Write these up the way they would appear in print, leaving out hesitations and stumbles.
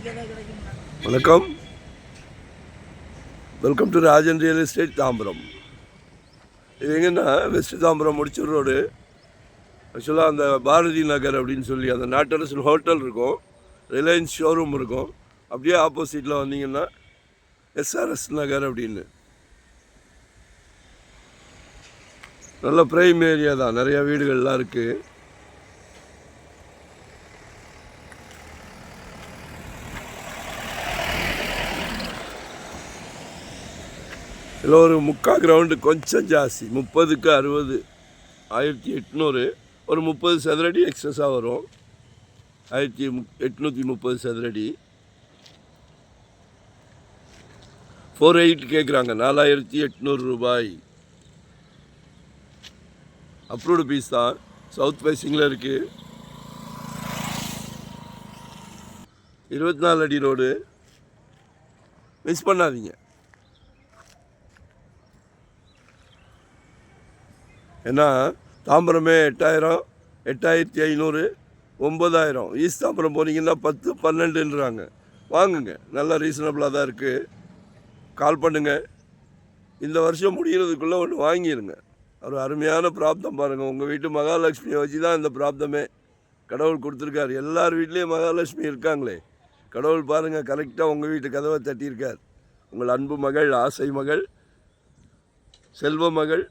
வணக்கம், welcome to Rajan real estate Tambaram. இது எங்கன்னா வெஸ்ட் தாம்பரம் முடிச்சூர் ரோடு. ஆக்சுவலாக அந்த பாரதி நகர் அப்படின்னு சொல்லி அந்த நாட்டரசன் ஹோட்டல் இருக்கும், ரிலையன்ஸ் ஷோரூம் இருக்கும். அப்படியே ஆப்போசிட்டில் வந்தீங்கன்னா எஸ்ஆர்எஸ் நகர் அப்படின்னு. நல்ல பிரைம் ஏரியா தான், நிறையா வீடுகள்லாம் இருக்குது. இதில் ஒரு முக்கால் கிரவுண்டு கொஞ்சம் ஜாஸ்தி, 30க்கு 60, 1800. ஒரு 30 சதுரடி எக்ஸஸாக வரும், 1830 சதுரடி. 4.8 கேட்குறாங்க, 4800 ரூபாய். அப்ரூவ்டு பீஸ் தான், சவுத் ஃபேஸிங்கில் இருக்குது. 24 அடி ரோடு, மிஸ் பண்ணாதீங்க. ஏன்னா தாம்பரமே 8000, 8500, 9000. ஈஸ்ட் தாம்பரம் போனீங்கன்னா 10, 12ன்றாங்க. வாங்குங்க, நல்லா ரீசனபிளாக தான் இருக்குது. கால் பண்ணுங்கள். இந்த வருஷம் முடிகிறதுக்குள்ளே ஒன்று வாங்கிடுங்க. ஒரு அருமையான பிராப்தம் பாருங்கள். உங்கள் வீட்டு மகாலட்சுமியை வச்சு தான் இந்த பிராப்தமே கடவுள் கொடுத்துருக்கார். எல்லார் வீட்லேயும் மகாலட்சுமி இருக்காங்களே. கடவுள் பாருங்கள், கரெக்டாக உங்கள் வீட்டு கதவை தட்டியிருக்கார். உங்கள் அன்பு மகள், ஆசை மகள், செல்வ மகள்,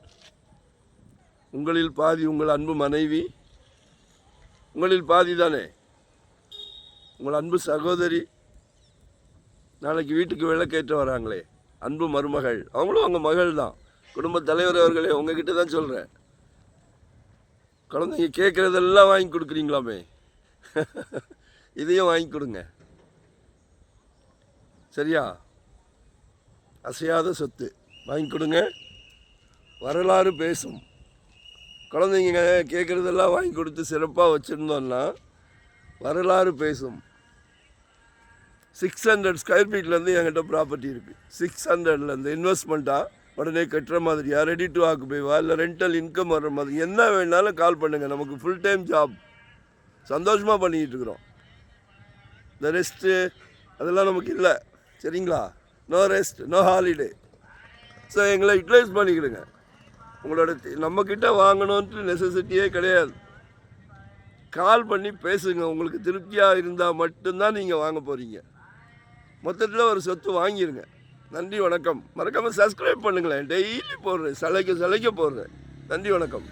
உங்களில் பாதி உங்கள் அன்பு மனைவி, உங்களில் பாதி தானே உங்கள் அன்பு சகோதரி, நாளைக்கு வீட்டுக்கு விளக்கேற்ற வராங்களே அன்பு மருமகள், அவங்களும் அவங்க மகள் தான். குடும்பத் தலைவர் அவர்களே, உங்ககிட்ட தான் சொல்கிறேன். குழந்தைங்க கேட்குறதெல்லாம் வாங்கி கொடுக்குறீங்களாமே, இதையும் வாங்கி கொடுங்க. சரியா? அசையாத சொத்து வாங்கி கொடுங்க. வரலாறு பேசும். குழந்தைங்க கேட்குறதெல்லாம் வாங்கி கொடுத்து சிறப்பாக வச்சுருந்தோன்னா வரலாறு பேசும். 600 ஸ்கொயர் ஃபீட்லேருந்து என்கிட்ட ப்ராப்பர்ட்டி இருக்குது. 600லேருந்து இன்வெஸ்ட்மெண்ட்டாக உடனே கட்டுற மாதிரியா, ரெடி டு ஆக்குபைவா, இல்லை ரெண்டல் இன்கம் வர்ற மாதிரி, என்ன வேணாலும் கால் பண்ணுங்கள். நமக்கு ஃபுல் டைம் ஜாப், சந்தோஷமாக பண்ணிக்கிட்டு இருக்கிறோம். இந்த ரெஸ்ட்டு அதெல்லாம் நமக்கு இல்லை. சரிங்களா? No rest, no holiday. So எங்களை யூட்டிலைஸ் பண்ணிக்கிடுங்க. உங்களோட நம்மக்கிட்ட வாங்கணுன்ட்டு நெசசிட்டியே கிடையாது. கால் பண்ணி பேசுங்க. உங்களுக்கு திருப்தியாக இருந்தால் மட்டும்தான் நீங்கள் வாங்க போகிறீங்க. மொத்தத்தில் ஒரு சொத்து வாங்கிடுங்க. நன்றி, வணக்கம். மறக்காமல் சப்ஸ்கிரைப் பண்ணுங்களேன். டெய்லி போடுறேன், சலைக்க போடுறேன். நன்றி, வணக்கம்.